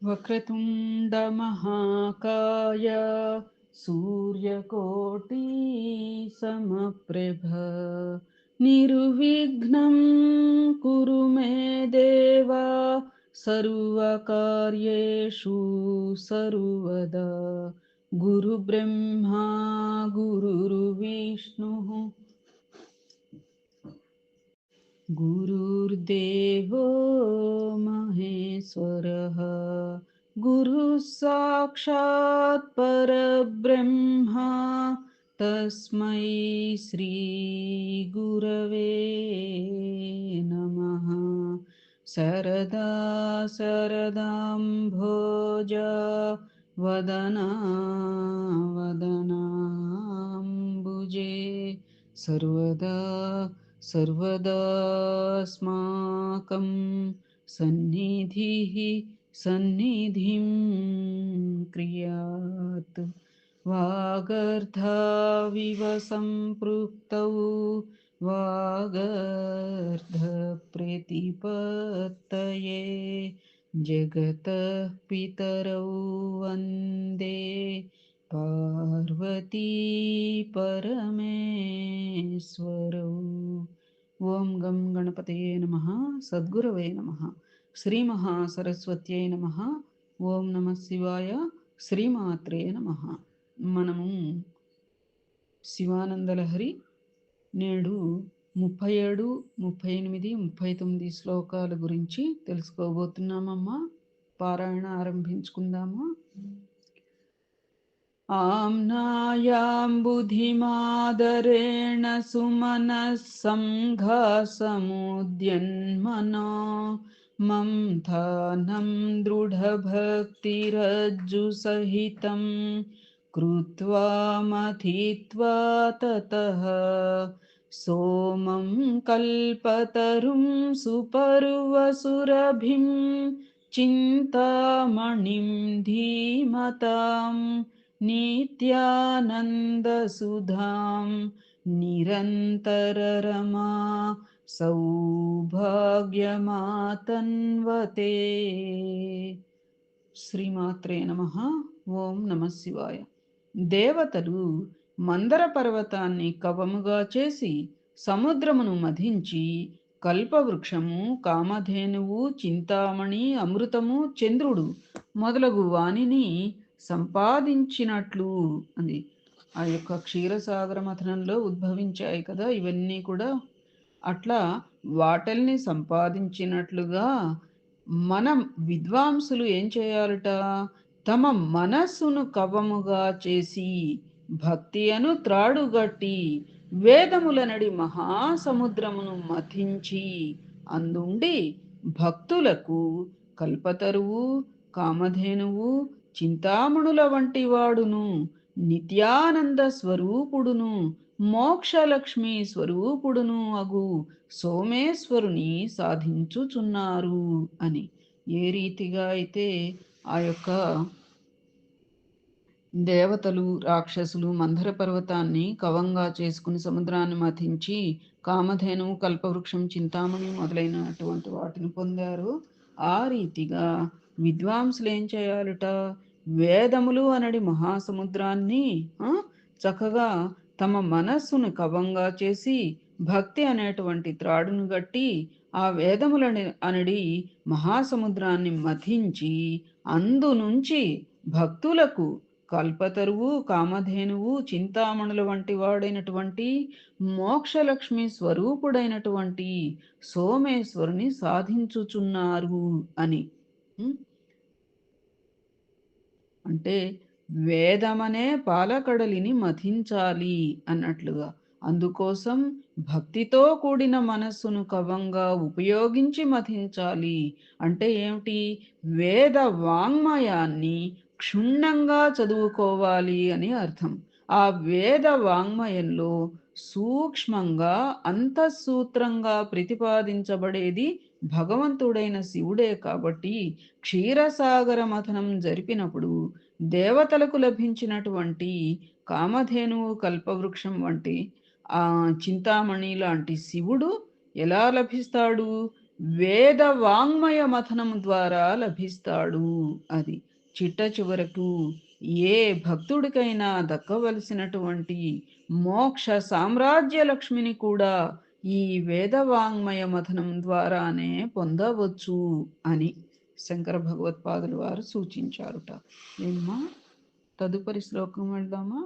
వక్రతుండ మహాకాయ సూర్యకోటి సమప్రభ నిర్విఘ్నం కురు మే దేవా సర్వకార్యేషు సర్వదా గురు బ్రహ్మా గురుర్విష్ణు गुरुर्देवो महेश्वरः गुरुः साक्षात् परब्रह्मा तस्मै श्रीगुरवे नमः सरदा सरदाम्भोजा वदना वदनाम्बुजे सर्वदा सर्वदास्माकं सन्निधिः सन्निधिं क्रियात् वागर्धाविव सम्पृक्तौ वागर्धप्रतिपत्तये जगतः पितरौ वन्दे पार्वती परमेश्वरौ ఓం గం గణపతయే నమః సద్గురవే నమః శ్రీ మహాసరస్వత్యై నమః ఓం నమః శివాయ శ్రీమాత్రే నమః. మనము శివానందలహరి నేడు 37, 38, 39 శ్లోకాల గురించి తెలుసుకోబోతున్నామమ్మా. పారాయణ ఆరంభించుకుందామా. आम्नायां बुद्धिमादरेण सुमनः सङ्घासमुद्यन्मनो मन्थनं दृढभक्तिरज्जुसहितं कृत्वा मथित्वा ततः सोमं कल्पतरुं सुपर्वसुरभिं चिन्तामणिं धीमताम् नित्यानन्दसुधां निरन्तररमा सौभाग्यमातन्वते. శ్రీమాత్రే నమః. ఓం నమః శివాయ. దేవతలు మందర పర్వతాన్ని కవముగా చేసి సముద్రమును మధించి కల్పవృక్షము, కామధేనువు, చింతామణి, అమృతము, చంద్రుడు మొదలగు వానిని సంపాదించినట్లు అది ఆ యొక్క క్షీరసాగర మథనంలో ఉద్భవించాయి కదా ఇవన్నీ కూడా. అట్లా వాటల్ని సంపాదించినట్లుగా మనం విద్వాంసులు ఏం చేయాలట, తమ మనస్సును కవముగా చేసి భక్తి అను త్రాడుగట్టి వేదములనడి మహాసముద్రమును మథించి అందుండి భక్తులకు కల్పతరువు, కామధేనువు, చింతామణుల వంటి వాడును, నిత్యానంద స్వరూపుడును, మోక్షలక్ష్మి స్వరూపుడును అగు సోమేశ్వరుని సాధించుచున్నారు అని. ఏ రీతిగా అయితే ఆ యొక్క దేవతలు, రాక్షసులు మందర పర్వతాన్ని కవంగా చేసుకుని సముద్రాన్ని మథించి కామధేనువు, కల్పవృక్షం, చింతామణి మొదలైనటువంటి వాటిని పొందారు. ఆ రీతిగా విద్వాంసులు ఏం చేయాలట, వేదములు అనడి మహాసముద్రాన్ని చక్కగా తమ మనస్సును కవంగా చేసి భక్తి అనేటువంటి త్రాడును గట్టి ఆ వేదములని అనడి మహాసముద్రాన్ని మథించి అందు నుంచి భక్తులకు కల్పతరువు, కామధేనువు, చింతామణుల వంటి వాడైనటువంటి మోక్షలక్ష్మి స్వరూపుడైనటువంటి సోమేశ్వరుని సాధించుచున్నారు అని. అంటే వేదమనే పాలకడలిని మథించాలి అన్నట్లుగా. అందుకోసం భక్తితో కూడిన మనస్సును కవంగా ఉపయోగించి మథించాలి. అంటే ఏమిటి, వేద వాంగ్మయాన్ని క్షుణ్ణంగా చదువుకోవాలి అని అర్థం. ఆ వేద వాంగ్మయంలో సూక్ష్మంగా అంతఃసూత్రంగా ప్రతిపాదించబడేది భగవంతుడైన శివుడే. కాబట్టి క్షీరసాగర మథనం జరిపినప్పుడు దేవతలకు లభించినటువంటి కామధేనువు, కల్పవృక్షం వంటి చింతామణి లాంటి శివుడు ఎలా లభిస్తాడు, వేద వాంగ్మయ మథనం ద్వారా లభిస్తాడు. అది చిట్ట చివరకు ఏ భక్తుడికైనా దక్కవలసినటువంటి మోక్ష సామ్రాజ్య లక్ష్మిని కూడా ఈ వేద వాంగ్మయ మథనం ద్వారానే పొందవచ్చు అని శంకర భగవత్పాదులు వారు సూచించారుట. ఏమ్మా, తదుపరి శ్లోకం వెళ్దామా?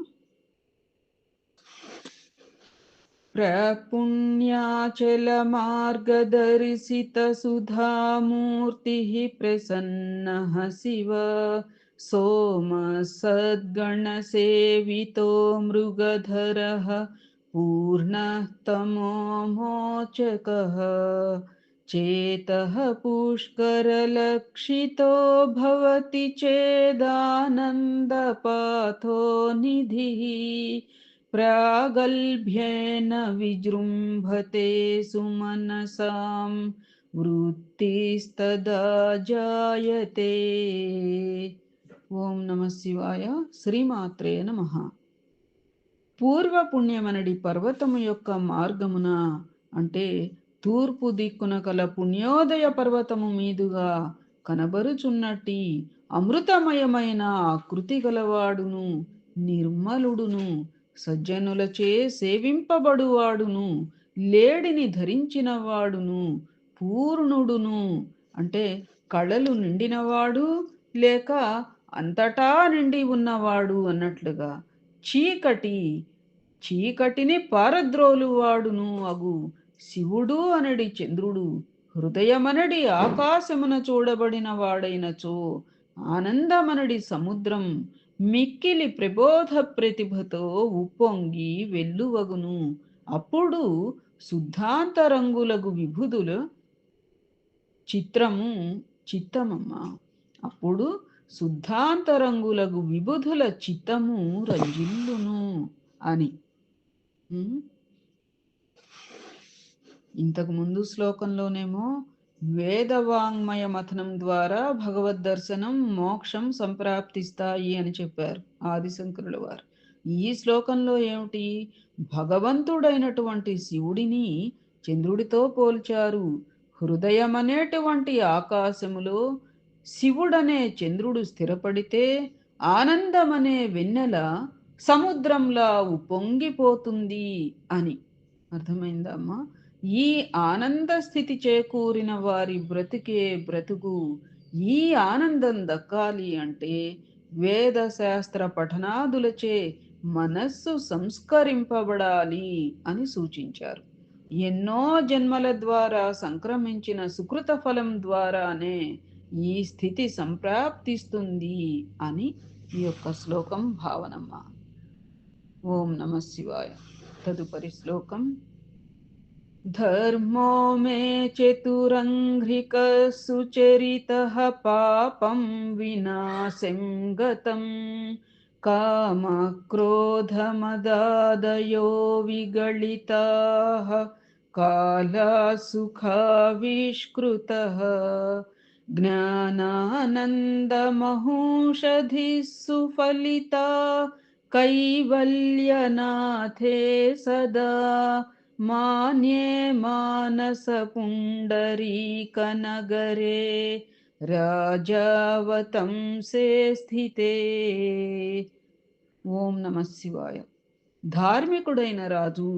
प्रपुण्याचलमार्गदर्शितसुधामूर्तिः प्रसन्नः शिव सोमसद्गणसेवितो मृगधरः पूर्णः तमोमोचकः चेतः पुष्करलक्षितो भवति चेदानन्दपाथो निधिः प्रागल्भ्येन विजृम्भते सुमनसां वृत्तिस्तदा जायते. ఓం నమ శివాయ. శ్రీమాత్రే నమః. పూర్వపుణ్యమనడి పర్వతము యొక్క మార్గమున, అంటే తూర్పు దిక్కున కల పుణ్యోదయ పర్వతము మీదుగా కనబరుచున్నట్టి అమృతమయమైన ఆకృతి గలవాడును, నిర్మలుడును, సజ్జనులచే సేవింపబడువాడును, లేడిని ధరించిన వాడును, పూర్ణుడును, అంటే కళలు నిండినవాడు లేక అంతటా నిండి ఉన్నవాడు అన్నట్లుగా, చీకటిని పారద్రోలువాడును అగు శివుడు అనడి చంద్రుడు హృదయమనడి ఆకాశమున చూడబడిన వాడైనచో ఆనందమనడి సముద్రం మిక్కిలి ప్రబోధ ప్రతిభతో ఉప్పొంగి వెల్లువగును. అప్పుడు శుద్ధాంతరంగులగు విభుదులు చిత్తమమ్మ. అప్పుడు శుద్ధాంతరంగులగు విబుధుల చిత్తము రంజిల్లును అని. ఇంతకు ముందు శ్లోకంలోనేమో వేదవాంగ్మయ మథనం ద్వారా భగవద్ దర్శనం, మోక్షం సంప్రాప్తిస్తాయి అని చెప్పారు ఆదిశంకరుల వారు. ఈ శ్లోకంలో ఏమిటి? భగవంతుడైనటువంటి శివుడిని చంద్రుడితో పోల్చారు. హృదయమనేటువంటి ఆకాశములో శివుడనే చంద్రుడు స్థిరపడితే ఆనందమనే వెన్నెల సముద్రంలా ఉప్పొంగిపోతుంది అని. అర్థమైందమ్మా? ఈ ఆనంద స్థితి చేకూరిన వారి బ్రతుకే బ్రతుకు. ఈ ఆనందం దక్కాలి అంటే వేద శాస్త్ర పఠనాదులచే మనస్సు సంస్కరింపబడాలి అని సూచించారు. ఎన్నో జన్మల ద్వారా సంక్రమించిన సుకృత ఫలం ద్వారానే ఈ స్థితి సంప్రాప్తిస్తుంది అని ఈ యొక్క శ్లోకం భావనమ్మ. ఓం నమ శివాయ. తదుపరి శ్లోకం. ధర్మో మే చతురంఘ్రిక సుచరితః పాపం వినాశం గతం కామక్రోధమదాదయో విగళితాః కాలసుఖావిష్కృతః జ్ఞానానందమహూషధిः సుఫలితా కైవల్యనాథే సదా మాన్యే మానసపుండరీకనగరే రాజావతంసే స్థితే. ఓం నమ శివాయ. ధార్మికుడైన రాజు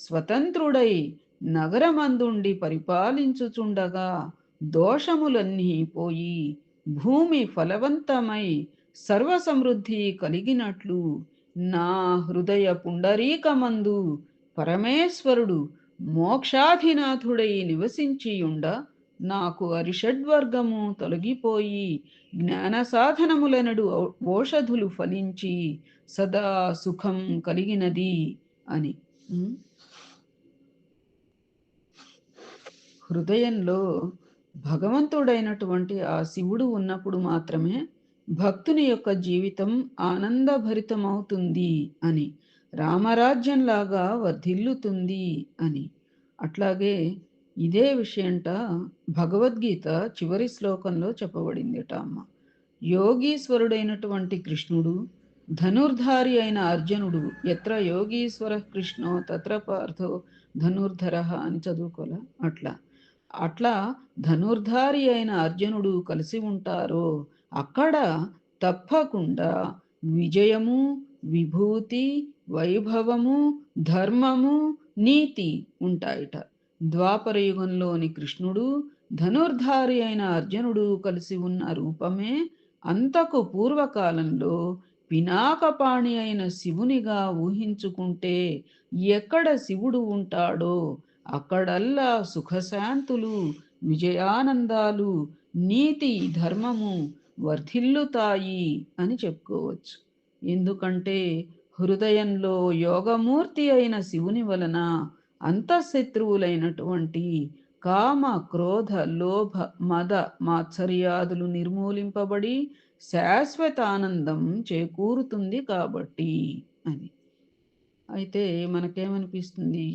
స్వతంత్రుడై నగరమందుండి పరిపాలించుచుండగా దోషములన్నీ పోయి భూమి ఫలవంతమై సర్వసమృద్ధి కలిగినట్లు నా హృదయ పుండరీకమందు పరమేశ్వరుడు మోక్షాధినాథుడై నివసించియుండ నాకు అరిషడ్వర్గము తొలగిపోయి జ్ఞాన సాధనములనడు ఓషధులు ఫలించి సదా సుఖం కలిగినది అని. హృదయంలో భగవంతుడైనటువంటి ఆ శివుడు ఉన్నప్పుడు మాత్రమే భక్తుని యొక్క జీవితం ఆనందభరితమవుతుంది అని, రామరాజ్యంలాగా వర్ధిల్లుతుంది అని. అట్లాగే ఇదే విషయంట భగవద్గీత చివరి శ్లోకంలో చెప్పబడిందిట అమ్మ. యోగీశ్వరుడైనటువంటి కృష్ణుడు, ధనుర్ధారి అయిన అర్జునుడు, ఎత్ర యోగీశ్వర కృష్ణో తత్ర పార్థో ధనుర్ధర అని చదువుకోలే. అట్లా అట్లా ధనుర్ధారి అయిన అర్జునుడు కలిసి ఉంటారో అక్కడ తప్పకుండా విజయము, విభూతి, వైభవము, ధర్మము, నీతి ఉంటాయిట. ద్వాపర యుగంలోని కృష్ణుడు, ధనుర్ధారి అయిన అర్జునుడు కలిసి ఉన్న రూపమే అంతకు పూర్వకాలంలో పినాకపాణి అయిన శివునిగా ఊహించుకుంటే ఎక్కడ శివుడు ఉంటాడో అక్కడల్లా సుఖశాంతులు, విజయానందాలు, నీతి, ధర్మము వర్ధిల్లుతాయి అని చెప్పుకోవచ్చు. ఎందుకంటే హృదయంలో యోగమూర్తి అయిన శివుని వలన అంతఃశత్రువులైనటువంటి కామ, క్రోధ, లోభ, మద, మాత్సర్యాదులు నిర్మూలింపబడి శాశ్వత ఆనందం చేకూరుతుంది కాబట్టి అని. అయితే మనకేమనిపిస్తుంది?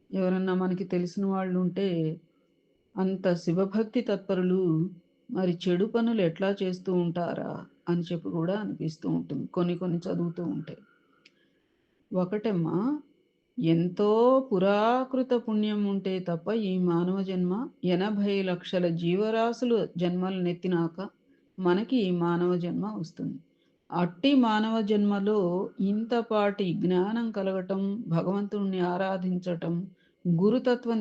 ఎవరన్నా మనకి తెలిసిన వాళ్ళు ఉంటే అంత శివభక్తి తత్పరులు మరి చెడు పనులు ఎట్లా చేస్తూ ఉంటారా అని చెప్పి కూడా అనిపిస్తూ ఉంటుంది కొన్ని కొన్ని చదువుతూ ఉంటే. ఒకటమ్మా, ఎంతో పురాకృత పుణ్యం ఉంటే తప్ప ఈ మానవ జన్మ 80 లక్షల జీవరాశులు జన్మలు నెత్తినాక మనకి ఈ మానవ జన్మ వస్తుంది. అట్టి మానవ జన్మలో ఇంతపాటి జ్ఞానం కలగటం, భగవంతుణ్ణి ఆరాధించటం, గురుతత్వం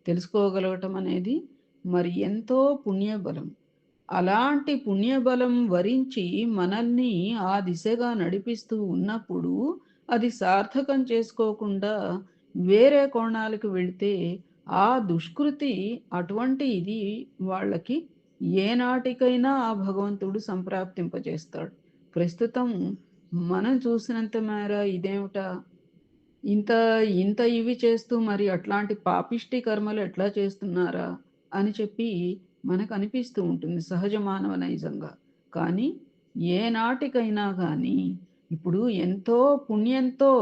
తెలుసుకోగలగటం అనేది మరి ఎంతో పుణ్యబలం. అలాంటి పుణ్యబలం వరించి మనల్ని ఆ దిశగా నడిపిస్తూ ఉన్నప్పుడు అది సార్థకం చేసుకోకుండా వేరే కోణాలకు వెళితే ఆ దుష్కృతి అటువంటి ఇది వాళ్ళకి ఏనాటికైనా ఆ భగవంతుడు సంప్రాప్తింపజేస్తాడు. ప్రస్తుతం మనం చూసినంత మేర ఇదేమిటా, ఇంత ఇంత ఇవి చేస్తూ మరి అట్లాంటి పాపిష్టి కర్మలు ఎట్లా చేస్తున్నారా అని చెప్పి మనకు అనిపిస్తూ ఉంటుంది సహజ మానవ నైజంగా. కానీ ఏనాటికైనా కానీ ఇప్పుడు ఎంతో పుణ్యంతో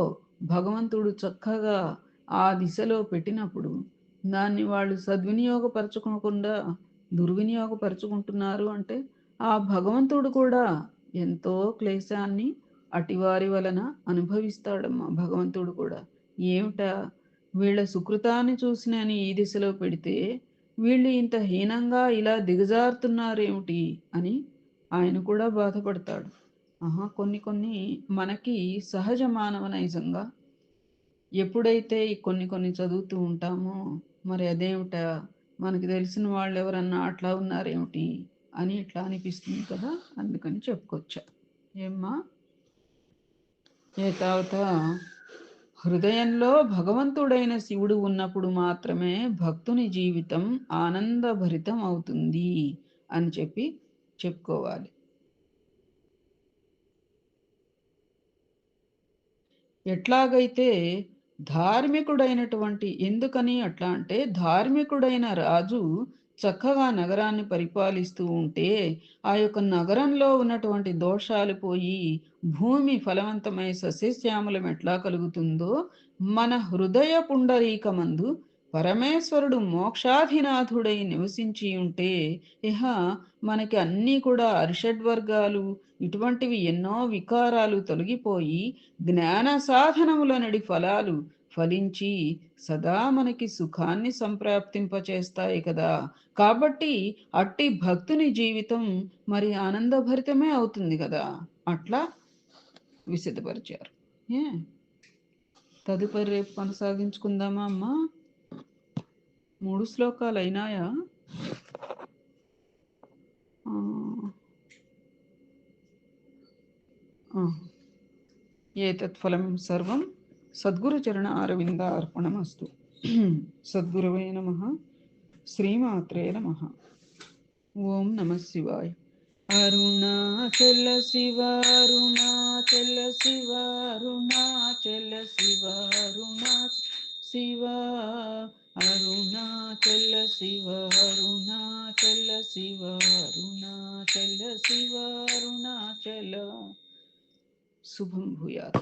భగవంతుడు చక్కగా ఆ దిశలో పెట్టినప్పుడు దాన్ని వాళ్ళు సద్వినియోగపరచుకోకుండా దుర్వినియోగపరుచుకుంటున్నారు అంటే ఆ భగవంతుడు కూడా ఎంతో క్లేశాన్ని అటివారి వలన అనుభవిస్తాడమ్మా భగవంతుడు కూడా. ఏమిటా, వీళ్ళ సుకృతాన్ని చూసి నేను ఈ దిశలో పెడితే వీళ్ళు ఇంత హీనంగా ఇలా దిగజారుతున్నారేమిటి అని ఆయన కూడా బాధపడతాడు. కొన్ని కొన్ని మనకి సహజ మానవ నైజంగా ఎప్పుడైతే ఈ కొన్ని కొన్ని చదువుతూ ఉంటామో మరి అదేమిటా, మనకి తెలిసిన వాళ్ళు ఎవరన్నా అట్లా ఉన్నారేమిటి అని ఇట్లా అనిపిస్తుంది కదా, అందుకని చెప్పుకొచ్చా. ఏమ్మా, ఏతావత హృదయంలో భగవంతుడైన శివుడు ఉన్నప్పుడు మాత్రమే భక్తుని జీవితం ఆనందభరితం అవుతుంది అని చెప్పి చెప్పుకోవాలి. ఎట్లాగైతే ధార్మికుడైనటువంటి, ఎందుకని అట్లా అంటే ధార్మికుడైన రాజు చక్కగా నగరాన్ని పరిపాలిస్తూ ఉంటే ఆ యొక్క నగరంలో ఉన్నటువంటి దోషాలు పోయి భూమి ఫలవంతమై సస్యశ్యామలం ఎట్లా కలుగుతుందో మన హృదయ పుండరీకమందు పరమేశ్వరుడు మోక్షాధినాథుడై నివసించి ఉంటే ఇహ మనకి అన్నీ కూడా అరిషడ్వర్గాలు ఇటువంటివి ఎన్నో వికారాలు తొలగిపోయి జ్ఞాన సాధనముల నడి ఫలాలు ఫలించి సదా మనకి సుఖాన్ని సంప్రాప్తింపచేస్తాయి కదా. కాబట్టి అట్టి భక్తుని జీవితం మరి ఆనందభరితమే అవుతుంది కదా. అట్లా విశదపరిచారు. ఏ తదుపరి రేపు కొనసాగించుకుందామా అమ్మా? 3 శ్లోకాలు అయినాయా? ఏతత్ ఫలం సర్వం సద్గురుచరణ అరవింద అర్పణమస్తు. సద్గురవే నమః. శ్రీమాత్రే నమః. ఓం నమః శివాయ. అరుణాచల శివ అరుణాచల శివ అరుణాచల శివ శివ అరుణాచల శివ అరుణాచల శివ అరుణాచల శివ అరుణాచల. శుభం భూయాత్.